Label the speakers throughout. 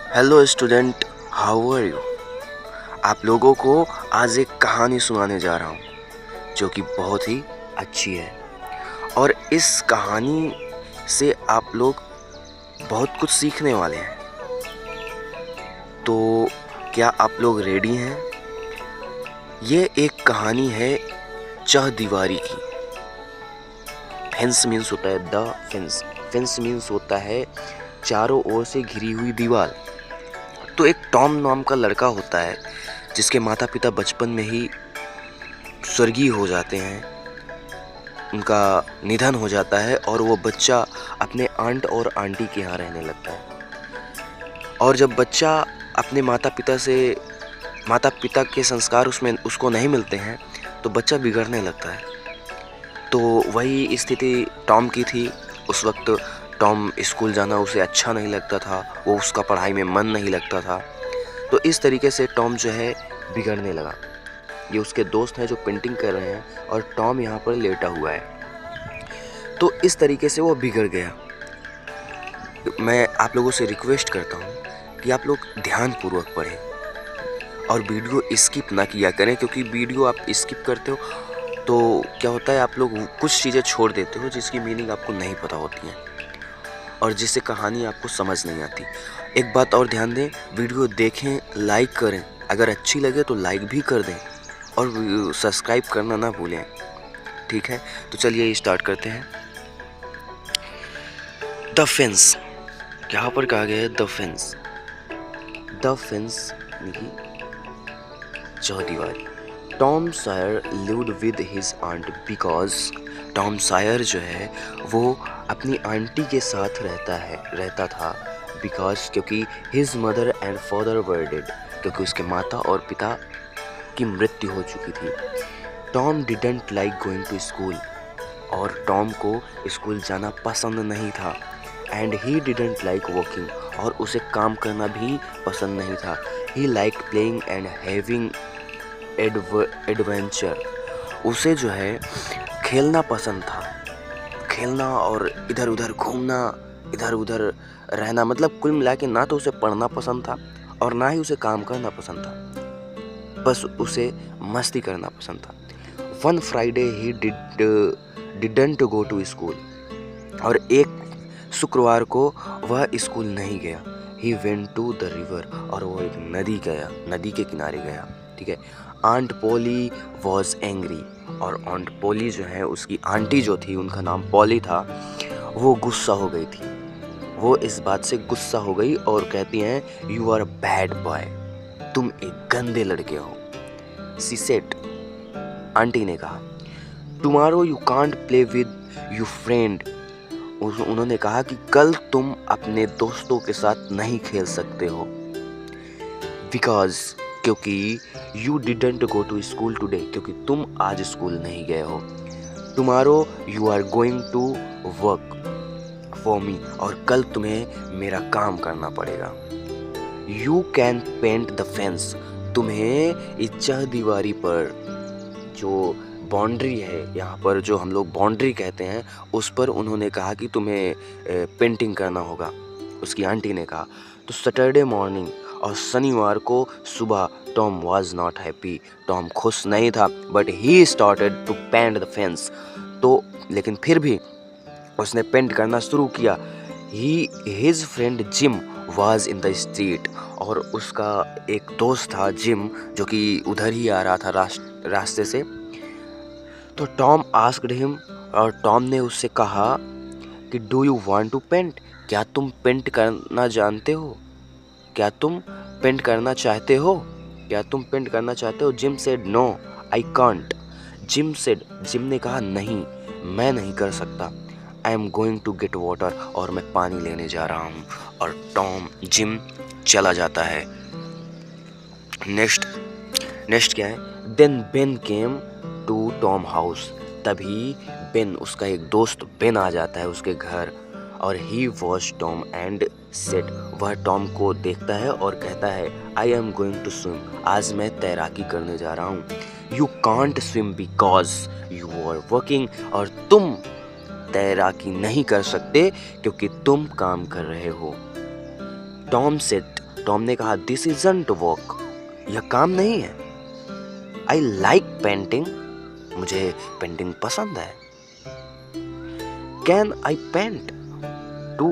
Speaker 1: Hello student, how are you. आप लोगों को आज एक कहानी सुनाने जा रहा हूँ जो कि बहुत ही अच्छी है और इस कहानी से आप लोग बहुत कुछ सीखने वाले हैं। तो क्या आप लोग रेडी हैं? ये एक कहानी है चहदीवारी की। फेंस मीन्स होता है द फेंस। फेंस मीन्स होता है चारों ओर से घिरी हुई दीवार। तो एक टॉम नाम का लड़का होता है जिसके माता पिता बचपन में ही स्वर्गीय हो जाते हैं, उनका निधन हो जाता है और वो बच्चा अपने आंट और आंटी के यहाँ रहने लगता है। और जब बच्चा अपने माता पिता के संस्कार उसको नहीं मिलते हैं तो बच्चा बिगड़ने लगता है। तो वही स्थिति टॉम की थी। उस वक्त टॉम स्कूल जाना उसे अच्छा नहीं लगता था, वो उसका पढ़ाई में मन नहीं लगता था। तो इस तरीके से टॉम जो है बिगड़ने लगा। ये उसके दोस्त हैं जो पेंटिंग कर रहे हैं और टॉम यहाँ पर लेटा हुआ है। तो इस तरीके से वो बिगड़ गया। मैं आप लोगों से रिक्वेस्ट करता हूँ कि आप लोग ध्यानपूर्वक पढ़ें और वीडियो स्किप ना किया करें, क्योंकि वीडियो आप स्किप करते हो तो क्या होता है, आप लोग कुछ चीज़ें छोड़ देते हो जिसकी मीनिंग आपको नहीं पता होती है और जिससे कहानी आपको समझ नहीं आती। एक बात और ध्यान दें, वीडियो देखें, लाइक करें, अगर अच्छी लगे तो लाइक भी कर दें और सब्सक्राइब करना ना भूलें। ठीक है, तो चलिए स्टार्ट करते हैं। द फेंस, यहाँ पर कहा गया है द फेंस। द फेंस चौदीवारी। Tom Sawyer lived with his aunt because Tom Sawyer जो है वो अपनी आंटी के साथ रहता था बिकॉज क्योंकि his mother and father were dead, क्योंकि उसके माता और पिता की मृत्यु हो चुकी थी। Tom didn't like going to school, और टॉम को स्कूल जाना पसंद नहीं था। And he didn't like walking, और उसे काम करना भी पसंद नहीं था। He like playing and having adventure, उसे जो है खेलना पसंद था, खेलना और इधर उधर घूमना, इधर उधर रहना। मतलब कुल मिला के ना तो उसे पढ़ना पसंद था और ना ही उसे काम करना पसंद था, बस उसे मस्ती करना पसंद था। One Friday he didn't go to school, और एक शुक्रवार को वह स्कूल नहीं गया। He went to the river, और वो एक नदी के किनारे गया। ठीक है। आंट पोली वॉज एंग्री, और आंट पोली जो है उसकी आंटी जो थी, उनका नाम पॉली था, वो गुस्सा हो गई थी। वो इस बात से गुस्सा हो गई और कहती हैं you are a bad boy, तुम एक गंदे लड़के हो। सी सेड, आंटी ने कहा, tomorrow you can't play with you friend, उन्होंने कहा कि कल तुम अपने दोस्तों के साथ नहीं खेल सकते हो। बिकॉज, क्योंकि you didn't go to school today, क्योंकि तुम आज स्कूल नहीं गए हो। Tomorrow you are going to work for me, और कल तुम्हें मेरा काम करना पड़ेगा। You can paint the fence, तुम्हें इस चहदीवारी पर जो बाउंड्री है, यहाँ पर जो हम लोग बाउंड्री कहते हैं, उस पर उन्होंने कहा कि तुम्हें पेंटिंग करना होगा, उसकी आंटी ने कहा। तो सैटरडे मॉर्निंग, और शनिवार को सुबह, Tom was not happy, Tom खुश नहीं था। But he started to paint the fence, तो लेकिन फिर भी उसने पेंट करना शुरू किया। His friend Jim was in the street, और उसका एक दोस्त था जिम, जो कि उधर ही आ रहा था रास्ते से। तो टॉम आस्क्ड हिम, और टॉम ने उससे कहा कि do you want to paint, क्या तुम पेंट करना जानते हो, क्या तुम पेंट करना चाहते हो, क्या तुम पेंट करना चाहते हो। Jim said no I can't, Jim ने कहा नहीं, मैं नहीं कर सकता। I am going to get water, और मैं पानी लेने जा रहा हूँ। और जिम चला जाता है। नेक्स्ट क्या है, then Ben came to Tom house, तभी बेन, उसका एक दोस्त बेन आ जाता है उसके घर। और he watch Tom and said, वह टॉम को देखता है और कहता है I am going to swim, आज मैं तैराकी करने जा रहा हूँ। You can't swim because you are working, और तुम तैराकी नहीं कर सकते क्योंकि तुम काम कर रहे हो। टॉम सेड टॉम ने कहा दिस इजंट वर्क, यह काम नहीं है। आई लाइक पेंटिंग, मुझे पेंटिंग पसंद है। कैन आई पेंट टू,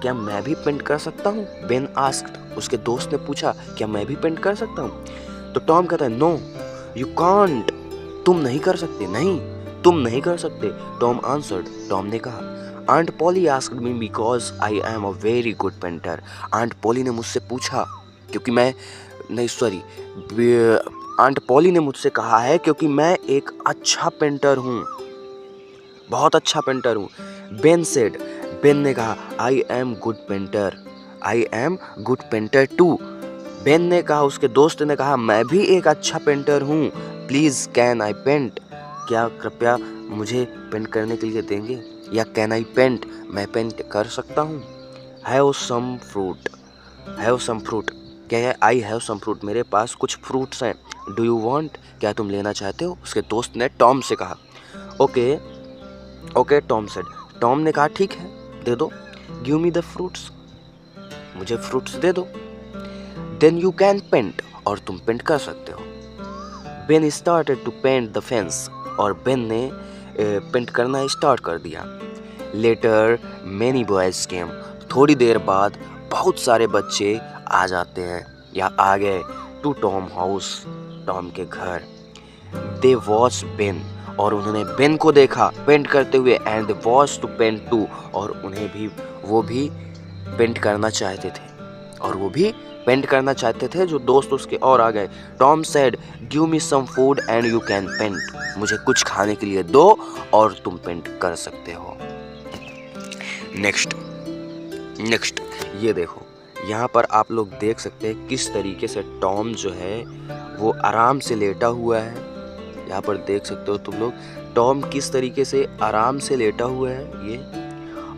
Speaker 1: क्या मैं भी पेंट कर सकता हूँ? बेन आस्क्ड, उसके दोस्त ने पूछा क्या मैं भी पेंट कर सकता हूँ? तो टॉम कहता है नो यू कांट, तुम नहीं कर सकते, नहीं तुम नहीं कर सकते। टॉम आंसर्ड, टॉम ने कहा aunt Polly asked me because I am a very good painter, aunt Polly ने मुझसे पूछा क्योंकि मैं नहीं सॉरी आंट पॉली ने मुझसे कहा है क्योंकि मैं एक अच्छा पेंटर हूँ, बहुत अच्छा पेंटर हूँ। बेन सेड, बेन ने कहा I am good painter, I am good painter too. Ben ने कहा, उसके दोस्त ने कहा मैं भी एक अच्छा पेंटर हूँ। प्लीज़ कैन आई पेंट, क्या कृपया मुझे पेंट करने के लिए देंगे? या कैन आई पेंट, मैं पेंट कर सकता हूँ। Have some fruit, have some fruit, क्या है आई हैव सम फ्रूट, मेरे पास कुछ फ्रूट्स हैं। डू यू वांट, क्या तुम लेना चाहते हो? उसके दोस्त ने टॉम से कहा। Okay okay Tom said, Tom ने कहा ठीक है दे दो। गिव मी द फ्रूट्स, मुझे फ्रूट्स दे दो। देन यू कैन पेंट, और तुम पेंट कर सकते हो। Ben started to paint the fence, और बेन ने पेंट करना स्टार्ट कर दिया। लेटर मैनी बॉयज केम, थोड़ी देर बाद बहुत सारे बच्चे आ जाते हैं या आ गए। टू टॉम हाउस, टॉम के घर। दे वॉच बेन, और उन्होंने बेन को देखा पेंट करते हुए। And they watch to paint too, और उन्हें भी वो भी पेंट करना चाहते थे, और वो भी पेंट करना चाहते थे जो दोस्त उसके और आ गए। Tom said give me some food and you can paint, मुझे कुछ खाने के लिए दो और तुम पेंट कर सकते हो। नेक्स्ट ये देखो, यहाँ पर आप लोग देख सकते हैं किस तरीके से टॉम जो है वो आराम से लेटा हुआ है। यहाँ पर देख सकते हो तुम लोग टॉम किस तरीके से आराम से लेटा हुआ है ये,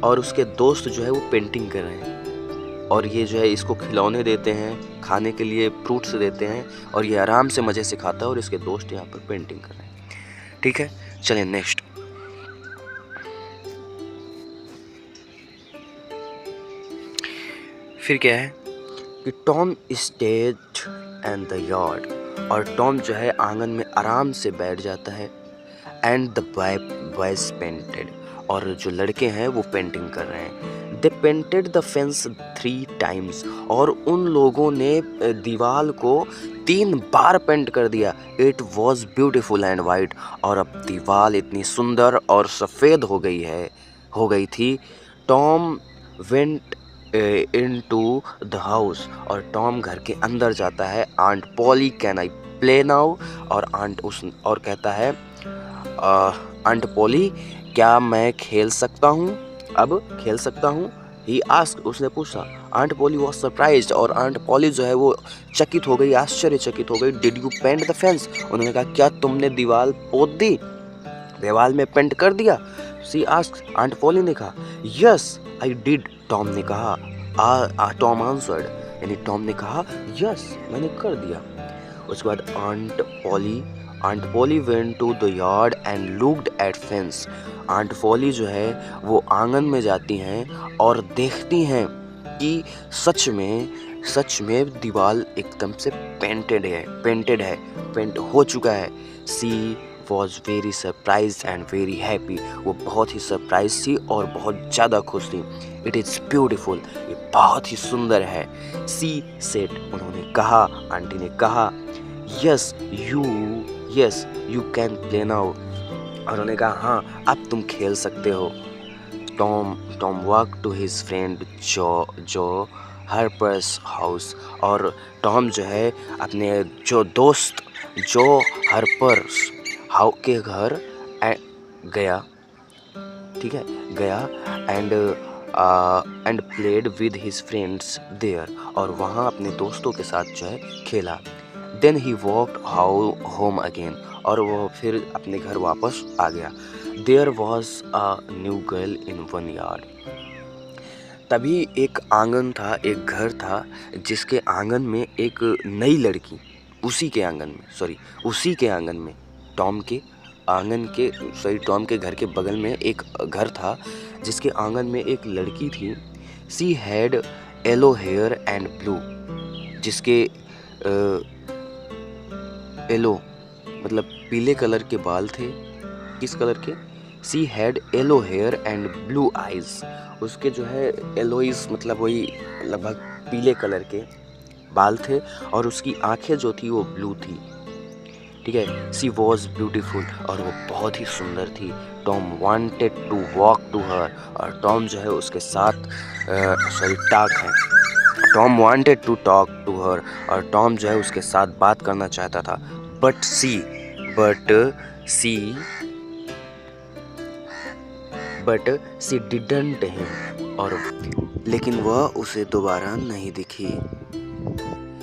Speaker 1: और उसके दोस्त जो है वो पेंटिंग कर रहे हैं, और ये जो है इसको खिलौने देते हैं, खाने के लिए फ्रूट्स देते हैं, और ये आराम से मज़े से खाता है, और इसके दोस्त यहाँ पर पेंटिंग कर रहे हैं। ठीक है, चलिए नेक्स्ट। फिर क्या है कि Tom stayed and the yard, और टॉम जो है आंगन में आराम से बैठ जाता है। एंड द बॉयज पेंटेड, और जो लड़के हैं वो पेंटिंग कर रहे हैं। दे पेंटेड द फेंस 3 टाइम्स, और उन लोगों ने दीवार को 3 बार पेंट कर दिया। It was beautiful and white, और अब दीवार इतनी सुंदर और सफ़ेद हो गई थी। Tom went into the house, और टॉम घर के अंदर जाता है। Aunt Polly can I play now, और और कहता है आंट पॉली क्या मैं खेल सकता हूँ, अब खेल सकता हूँ। ही आस्क्ड, उसने पूछा। आंट पॉली वॉज सरप्राइज्ड, और आंट पॉली जो है वो चकित हो गई, आश्चर्यचकित हो गई। Did you paint the fence, उन्होंने कहा क्या तुमने दीवार पोत दी, दीवार में पेंट कर दिया? सी आस्क्ड, आंट पॉली ने कहा यस आई डिड, टॉम ने कहा। टॉम आंसर्ड, यानी टॉम ने कहा यस मैंने कर दिया। उसके बाद aunt Polly went to the yard and looked at fence, aunt Polly जो है वो आंगन में जाती हैं और देखती हैं कि सच में दीवार एकदम से पेंट हो चुका है। She was very surprise and very happy, वो बहुत ही सरप्राइज थी और बहुत ज़्यादा खुश थी। इट इज़ ब्यूटिफुल, ये बहुत ही सुंदर है। सी सेड, उन्होंने कहा, आंटी ने कहा। Yes you can play now, उन्होंने कहा हाँ अब तुम खेल सकते हो। Tom walk to his friend Joe Harper's house, और टॉम जो है अपने जो दोस्त जो हार्पर्स हाउ के घर गया, ठीक है, गया। And played with his friends there, और वहाँ अपने दोस्तों के साथ जो है खेला। Then he walked home again, और वो फिर अपने घर वापस आ गया। There was a new girl in one yard, तभी एक आंगन था, एक घर था जिसके आंगन में एक नई लड़की, उसी के आंगन में टॉम के घर के बगल में एक घर था जिसके आंगन में एक लड़की थी। She had yellow hair and blue, जिसके येलो मतलब पीले कलर के बाल थे। किस कलर के? She had yellow hair and blue eyes, उसके जो है येलोइज मतलब वही लगभग पीले कलर के बाल थे और उसकी आंखें जो थी वो ब्लू थी। ठीक है। सी वॉज ब्यूटीफुल, और वो बहुत ही सुंदर थी। Tom wanted to walk to her, और टॉम जो है उसके साथ टॉक है। Tom wanted to talk to her, और टॉम जो है उसके साथ बात करना चाहता था। बट सी डिडंट हिम, और लेकिन वह उसे दोबारा नहीं दिखी।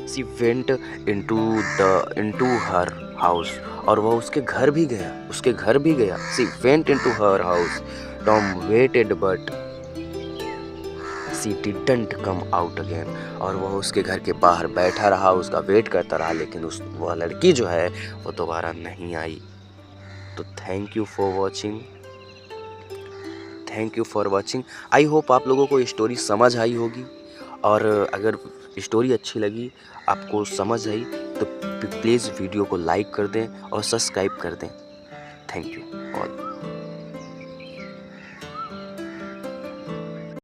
Speaker 1: She went into her house, और वह उसके घर भी गया। She went into her house. Tom waited but she didn't come out again, और वह उसके घर के बाहर बैठा रहा, उसका वेट करता रहा, लेकिन वह लड़की जो है वो दोबारा नहीं आई। तो thank you for watching. I hope आप लोगों को स्टोरी समझ आई होगी, और अगर स्टोरी अच्छी लगी, आपको समझ आई, तो प्लीज़ वीडियो को लाइक कर दें और सब्सक्राइब कर दें। Thank you all.